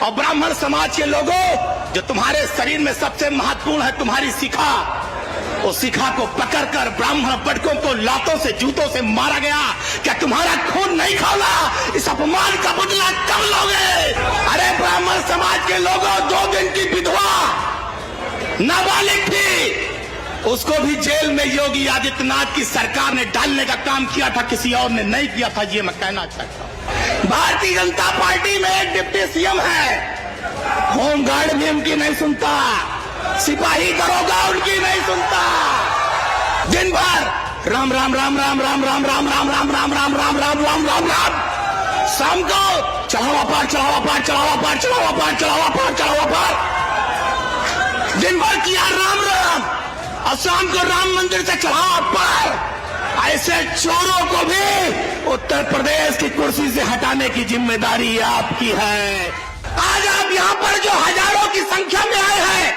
और ब्राह्मण समाज के लोगों, जो तुम्हारे शरीर में सबसे महत्वपूर्ण है तुम्हारी शिखा, उस शिखा को पकड़कर ब्राह्मण पटकों को लातों से जूतों से मारा गया। क्या तुम्हारा खून नहीं खौला? इस अपमान का बदला कब लोगे? अरे ब्राह्मण समाज के लोगों, 2 दिन की विधवा नाबालिग थी, उसको भी जेल में योगी आदित्यनाथ की सरकार ने डालने का काम किया था, किसी और ने नहीं किया था। ये मैं कहना चाहता हूं। भारतीय जनता पार्टी में एक डिप्टी सीएम है, होमगार्ड भी उनकी नहीं सुनता, सिपाही दरोगा उनकी नहीं सुनता। दिन भर राम राम राम राम राम राम राम राम राम राम राम राम राम राम राम राम, शाम को चढ़ावा पार चढ़ावा पार चढ़ावा पार चढ़ावा पार चढ़ावा पार चढ़ावा पार, दिन भर किया राम राम और शाम को राम मंदिर से चढ़ावा पार। ऐसे चोरों को भी उत्तर प्रदेश की कुर्सी से हटाने की जिम्मेदारी आपकी है। आज आप यहाँ पर जो हजारों की संख्या में आए हैं,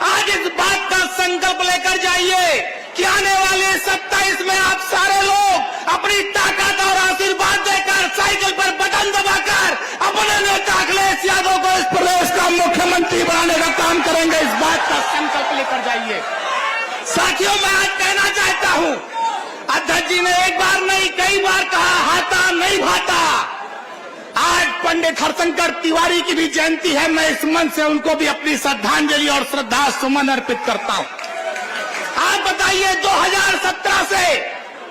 आज इस बात का संकल्प लेकर जाइए कि आने वाले 27 में आप सारे लोग अपनी ताकत और आशीर्वाद देकर, साइकिल पर बटन दबाकर अपने नेता अखिलेश यादव को इस प्रदेश का मुख्यमंत्री बनाने का काम करेंगे। इस बात का संकल्प लेकर जाइए। साथियों, मैं आज कहना चाहता हूं, अध्यक्ष जी ने एक बार नहीं कई बार कहा, हाथा नहीं भाता। आज पंडित हरशंकर तिवारी की भी जयंती है। मैं इस मंच से उनको भी अपनी श्रद्धांजलि और श्रद्धा सुमन अर्पित करता हूं। आप बताइए, 2017 से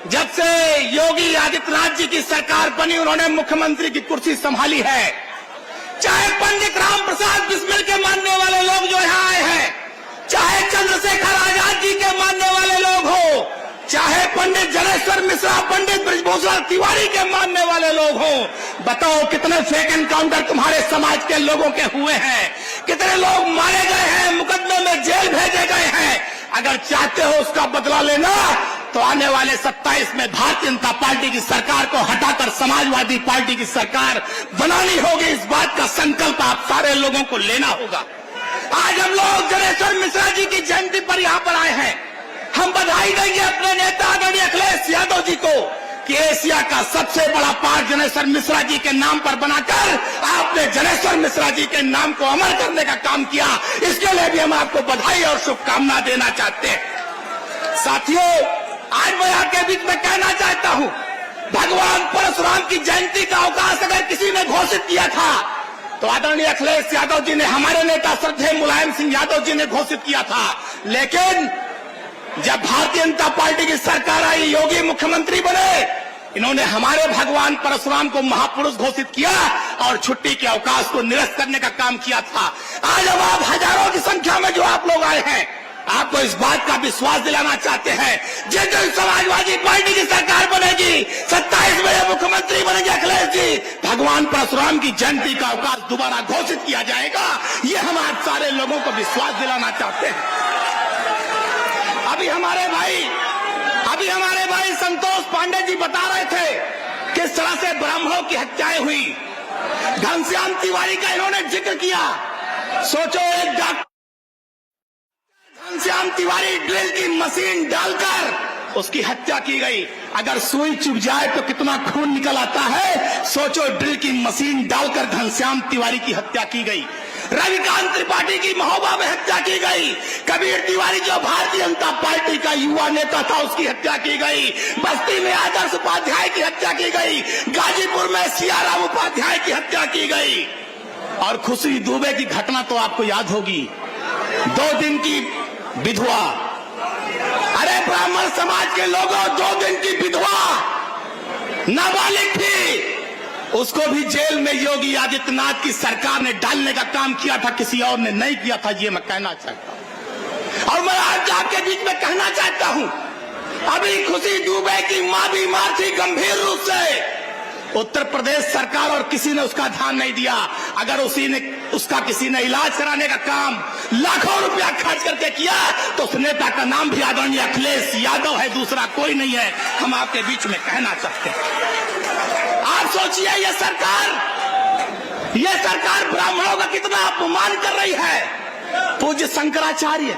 जब से योगी आदित्यनाथ जी की सरकार बनी, उन्होंने मुख्यमंत्री की कुर्सी संभाली है, चाहे पंडित राम प्रसाद बिस्मिल के मानने वाले लोग जो यहाँ आए हैं, चाहे चंद्रशेखर आजाद जी के मानने वाले लोग हो, चाहे पंडित जनेश्वर मिश्रा, पंडित बृजभूषण तिवारी के मानने वाले लोग हों, बताओ कितने फेक एनकाउंटर तुम्हारे समाज के लोगों के हुए हैं, कितने लोग मारे गए हैं, मुकदमे में जेल भेजे गए हैं। अगर चाहते हो उसका बदला लेना, तो आने वाले 27 में भारतीय जनता पार्टी की सरकार को हटाकर समाजवादी पार्टी की सरकार बनानी होगी। इस बात का संकल्प आप सारे लोगों को लेना होगा। आज हम लोग जनेश्वर मिश्रा जी की जयंती पर यहाँ पर आए हैं। हम बधाई देंगे अपने नेता आदरणीय अखिलेश यादव जी को कि एशिया का सबसे बड़ा पार्क जनेश्वर मिश्रा जी के नाम पर बनाकर आपने जनेश्वर मिश्रा जी के नाम को अमर करने का काम किया। इसके लिए भी हम आपको बधाई और शुभकामना देना चाहते हैं। साथियों, आज मैं आपके बीच में कहना चाहता हूं, भगवान परशुराम की जयंती का अवकाश अगर किसी ने घोषित किया था, तो आदरणीय अखिलेश यादव जी ने, हमारे नेता श्रद्धेय मुलायम सिंह यादव जी ने घोषित किया था। लेकिन जब भारतीय जनता पार्टी की सरकार आई, योगी मुख्यमंत्री बने, इन्होंने हमारे भगवान परशुराम को महापुरुष घोषित किया और छुट्टी के अवकाश को निरस्त करने का काम किया था। आज अब आप हजारों की संख्या में जो आप लोग आए हैं, आपको इस बात का विश्वास दिलाना चाहते हैं, जिस दिन समाजवादी पार्टी की सरकार बनेगी, 27 में मुख्यमंत्री बनेंगे अखिलेश जी, भगवान परशुराम की जयंती का अवकाश दोबारा घोषित किया जाएगा। ये हम आप सारे लोगों को विश्वास दिलाना चाहते हैं। अभी हमारे भाई संतोष पांडे जी बता रहे थे किस तरह से ब्राह्मणों की हत्याएं हुई। घनश्याम तिवारी का इन्होंने जिक्र किया। सोचो, एक डॉक्टर घनश्याम तिवारी ड्रिल की मशीन डालकर उसकी हत्या की गई। अगर सुई चुभ जाए तो कितना खून निकल आता है। सोचो, ड्रिल की मशीन डालकर घनश्याम तिवारी की हत्या की गई। रविकांत त्रिपाठी की महोबा में हत्या की गई। कबीर तिवारी जो भारतीय जनता पार्टी का युवा नेता था, उसकी हत्या की गई। बस्ती में आदर्श उपाध्याय की हत्या की गई। गाजीपुर में सियाराम उपाध्याय की हत्या की गई। और खुशी दुबे की घटना तो आपको याद होगी, 2 दिन की विधवा। अरे ब्राह्मण समाज के लोगों, 2 दिन की विधवा नाबालिग थी, उसको भी जेल में योगी आदित्यनाथ की सरकार ने डालने का काम किया था, किसी और ने नहीं किया था। ये मैं कहना चाहता हूं। और मैं आज आपके बीच में कहना चाहता हूं, अभी खुशी दुबे की मां बीमार थी गंभीर रूप से। उत्तर प्रदेश सरकार और किसी ने उसका ध्यान नहीं दिया। अगर उसका किसी ने इलाज कराने का काम लाखों रुपया खर्च करके किया, तो उस नेता का नाम भी आदरणीय अखिलेश यादव है, दूसरा कोई नहीं है। हम आपके बीच में कहना चाहते हैं। आप सोचिए, ये सरकार ब्राह्मणों का कितना अपमान कर रही है। पूज्य शंकराचार्य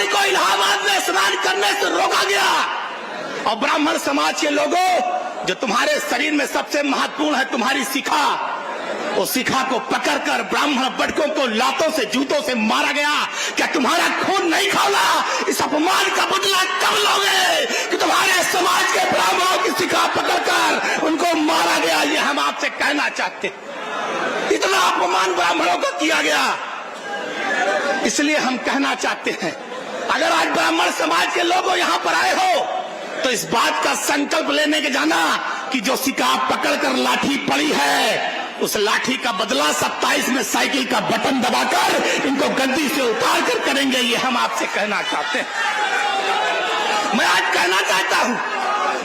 को इलाहाबाद में स्नान करने से रोका गया। और ब्राह्मण समाज के लोगों, जो तुम्हारे शरीर में सबसे महत्वपूर्ण है तुम्हारी शिखा, उस शिखा को पकड़कर ब्राह्मण बटकों को लातों से जूतों से मारा गया। क्या तुम्हारा खून नहीं खौला? इस अपमान का बदला कब लोगे कि तुम्हारे समाज के ब्राह्मणों की शिखा पकड़कर उनको मारा गया? ये हम आपसे कहना चाहते। इतना अपमान ब्राह्मणों को किया गया, इसलिए हम कहना चाहते हैं, अगर आज ब्राह्मण समाज के लोग यहाँ पर आए हो तो इस बात का संकल्प लेने के जाना कि जो शिखा पकड़कर लाठी पड़ी है, उस लाठी का बदला 27 में साइकिल का बटन दबाकर इनको गद्दी से उतार कर करेंगे। ये हम आपसे कहना चाहते हैं। मैं आज कहना चाहता हूं,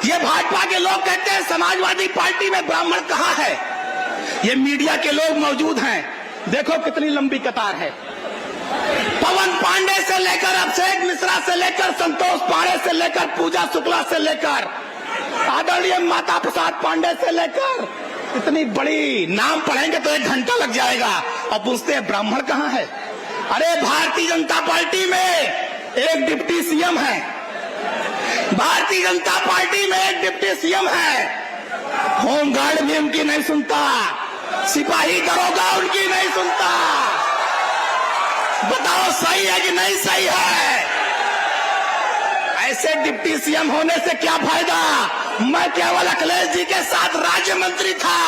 ये भाजपा के लोग कहते हैं समाजवादी पार्टी में ब्राह्मण कहां है? ये मीडिया के लोग मौजूद हैं, देखो कितनी लंबी कतार है। पवन पांडे से लेकर अभिषेक मिश्रा से लेकर संतोष पांडे से लेकर पूजा शुक्ला से लेकर आदरणीय माता प्रसाद पांडे से लेकर, इतनी बड़ी नाम पढ़ेंगे तो 1 घंटा लग जाएगा। और पूछते हैं ब्राह्मण कहां है? अरे भारतीय जनता पार्टी में एक डिप्टी सीएम है, भारतीय जनता पार्टी में एक डिप्टी सीएम है, होमगार्ड भी उनकी नहीं सुनता, सिपाही दरोगा उनकी नहीं सुनता। बताओ सही है कि नहीं सही है? ऐसे डिप्टी सीएम होने से क्या फायदा? मैं केवल अखिलेश जी के साथ राज्य मंत्री था,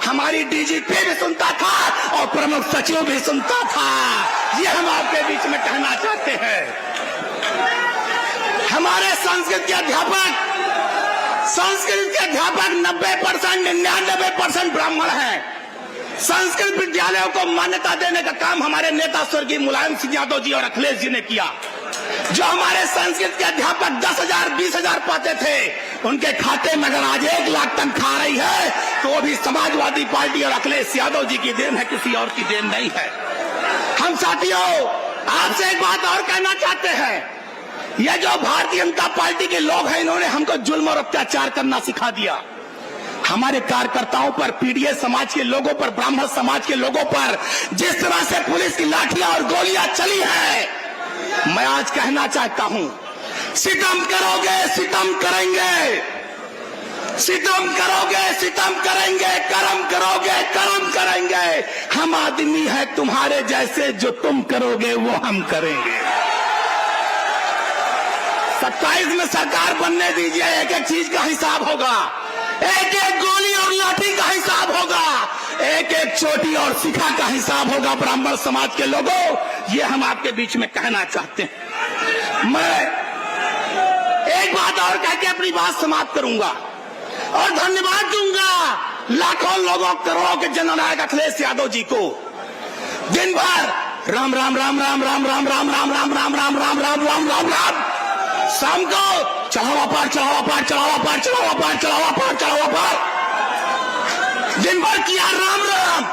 हमारी डीजीपी भी सुनता था और प्रमुख सचिव भी सुनता था। ये हम आपके बीच में कहना चाहते हैं। हमारे संस्कृत के अध्यापक 90% 99% ब्राह्मण हैं। संस्कृत विद्यालयों को मान्यता देने का काम हमारे नेता स्वर्गीय मुलायम सिंह यादव जी और अखिलेश जी ने किया। जो हमारे संस्कृत के अध्यापक 10,000 20,000 पाते थे, उनके खाते में अगर आज 1 लाख तनख्वाह रही है तो वो भी समाजवादी पार्टी और अखिलेश यादव जी की देन है, किसी और की देन नहीं है। हम साथियों आपसे एक बात और कहना चाहते हैं, ये जो भारतीय जनता पार्टी के लोग हैं, इन्होंने हमको जुल्म और अत्याचार करना सिखा दिया। हमारे कार्यकर्ताओं पर, पीडीए समाज के लोगों पर, ब्राह्मण समाज के लोगों पर जिस तरह से पुलिस की लाठियां और गोलियां चली है, मैं आज कहना चाहता हूं, सितम करोगे सितम करेंगे, सितम करोगे सितम करेंगे, कर्म करोगे कर्म करेंगे। हम आदमी है तुम्हारे जैसे, जो तुम करोगे वो हम करेंगे। 27 में सरकार बनने दीजिए, एक एक चीज का हिसाब होगा, एक एक गोली और लाठी का हिसाब होगा, एक एक चोटी और शिखा का हिसाब होगा ब्राह्मण समाज के लोगों। ये हम आपके बीच में कहना चाहते हैं। मैं एक बात और कह के अपनी बात समाप्त करूंगा और धन्यवाद दूंगा लाखों लोगों, करोड़ों के जननायक अखिलेश यादव जी को। दिन भर राम राम राम राम राम राम राम राम राम राम राम राम राम राम राम राम, शाम को चढ़ावा पार चढ़ावा पार चढ़ावा पार चढ़ावा पार चढ़ावा पार चढ़ावा पार, दिन भर किया राम राम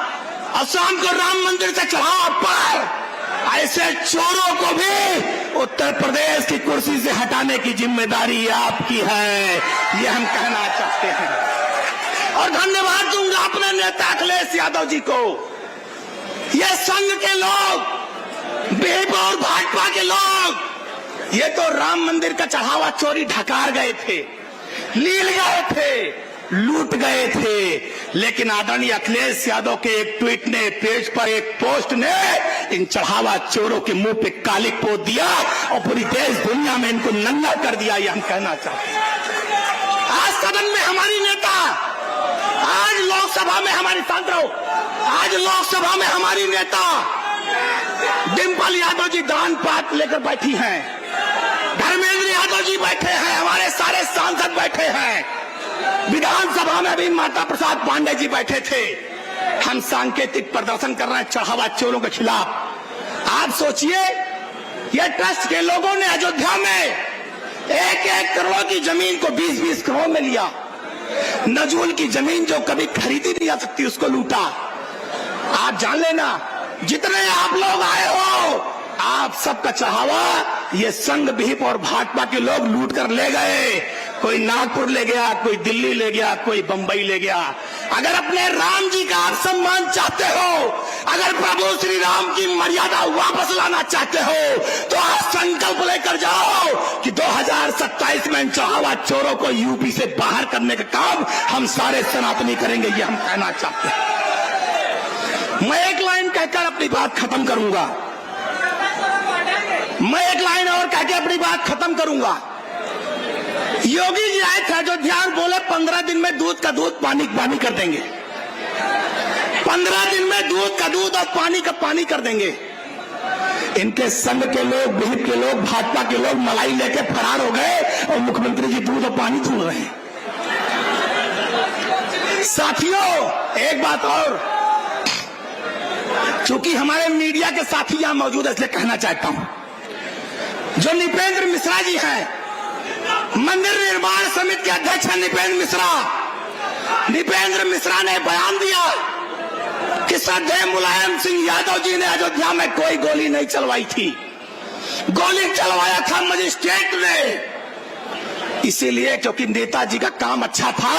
और शाम को राम मंदिर से चढ़ावा पार। ऐसे चोरों को भी उत्तर प्रदेश की कुर्सी से हटाने की जिम्मेदारी आपकी है, ये हम कहना चाहते हैं। और धन्यवाद दूंगा अपने नेता अखिलेश यादव जी को। ये संघ के लोग, बीजेपी और भाजपा के लोग, ये तो राम मंदिर का चढ़ावा चोरी ढकार गए थे, लील गए थे, लूट गए थे, लेकिन आदरणीय अखिलेश यादव के एक ट्वीट ने, पेज पर एक पोस्ट ने इन चढ़ावा चोरों के मुंह पे कालिक पोत दिया और पूरी देश दुनिया में इनको नंगा कर दिया। ये हम कहना चाहते हैं। आज सदन में हमारी नेता, आज लोकसभा में हमारी सांसद, आज लोकसभा में हमारी नेता डिम्पल यादव जी दान पात लेकर बैठी हैं, धर्मेंद्र यादव जी बैठे हैं, हमारे सारे सांसद बैठे हैं, विधानसभा में भी माता प्रसाद पांडे जी बैठे थे। हम सांकेतिक प्रदर्शन कर रहे हैं चढ़ावा चोरों के खिलाफ। आप सोचिए, ये ट्रस्ट के लोगों ने अयोध्या में 1-1 करोड़ की जमीन को 20-20 करोड़ में लिया। नजूल की जमीन जो कभी खरीदी नहीं जा सकती, उसको लूटा। आप जान लेना, जितने आप लोग आए हो, आप सबका चढ़ावा ये संघ, विहिप और भाजपा के लोग लूट कर ले गए। कोई नागपुर ले गया, कोई दिल्ली ले गया, कोई बंबई ले गया। अगर अपने राम जी का आप सम्मान चाहते हो, अगर प्रभु श्री राम की मर्यादा वापस लाना चाहते हो, तो आप संकल्प लेकर जाओ कि 2027 में चढ़ावा चोरों को यूपी से बाहर करने का काम हम सारे सनातनी करेंगे। ये हम कहना चाहते हैं। मैं एक लाइन कहकर अपनी बात खत्म करूंगा। मैं एक लाइन और कहकर अपनी बात खत्म करूंगा। योगी जी आए थे अयोध्या, बोले 15 दिन में दूध का दूध पानी पानी कर देंगे। 15 दिन में दूध का दूध और पानी का पानी कर देंगे। इनके संग के लोग, विहिप के लोग, भाजपा के लोग मलाई लेके फरार हो गए और मुख्यमंत्री जी दूध और पानी छू रहे हैं। साथियों, एक बात और, चूंकि हमारे मीडिया के साथी यहां मौजूद है इसलिए कहना चाहता हूं, जो नृपेंद्र मिश्रा जी हैं, मंदिर निर्माण समिति के अध्यक्ष हैं नृपेंद्र मिश्रा। नृपेंद्र मिश्रा ने बयान दिया कि श्रद्धेय मुलायम सिंह यादव जी ने अयोध्या में कोई गोली नहीं चलवाई थी, गोली चलवाया था मजिस्ट्रेट ने। इसीलिए क्योंकि नेताजी का काम अच्छा था,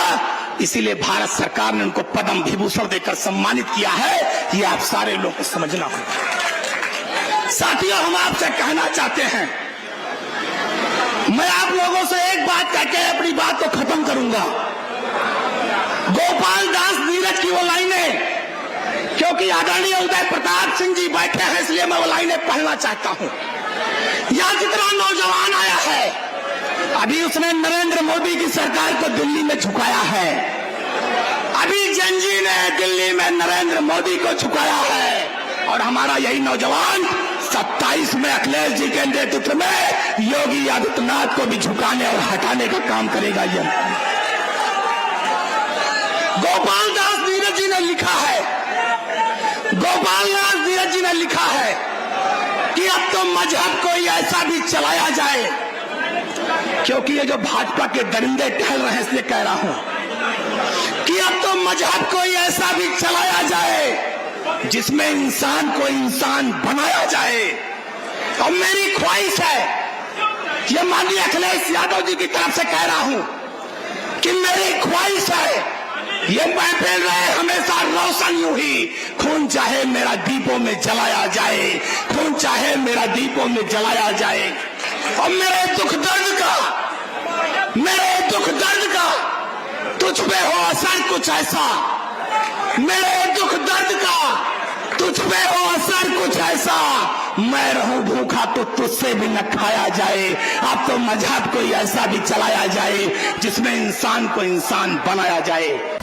इसीलिए भारत सरकार ने उनको पद्म विभूषण देकर सम्मानित किया है। ये आप सारे लोग को समझना होगा। साथियों, हम आपसे कहना चाहते हैं, मैं आप लोगों से एक बात कहकर अपनी बात को खत्म करूंगा। गोपाल दास नीरज की वो लाइनें, क्योंकि आदरणीय उदय प्रताप सिंह जी बैठे हैं इसलिए मैं वो लाइनें पढ़ना चाहता हूं। यहां जितना नौजवान आया है, अभी उसने नरेंद्र मोदी की सरकार को दिल्ली में झुकाया है। अभी जनजी ने दिल्ली में नरेंद्र मोदी को झुकाया है, और हमारा यही नौजवान 27 में अखिलेश जी के नेतृत्व में योगी आदित्यनाथ को भी झुकाने और हटाने का काम करेगा। ये गोपाल दास नीरज जी ने लिखा है, गोपाल दास नीरज जी ने लिखा है कि अब तो मजहब कोई ऐसा भी चलाया जाए, क्योंकि ये जो भाजपा के दरिंदे टहल रहे हैं इसलिए कह रहा हूं कि अब तो मजहब कोई ऐसा भी चलाया जाए जिसमें इंसान को इंसान बनाया जाए। और मेरी ख्वाहिश है, ये माननीय अखिलेश यादव जी की तरफ से कह रहा हूं कि मेरी ख्वाहिश है, ये महफिल रहे हमेशा रोशन यूं ही, खून चाहे मेरा दीपों में जलाया जाए, खून चाहे मेरा दीपों में जलाया जाए। और मेरे दुख दर्द का तुझ पे हो असर कुछ ऐसा, मेरे दुख दर्द का तुझ पे हो असर कुछ ऐसा, मैं रहूं भूखा तो तुझसे भी न खाया जाए। अब तो मजहब कोई ऐसा भी चलाया जाए जिसमें इंसान को इंसान बनाया जाए।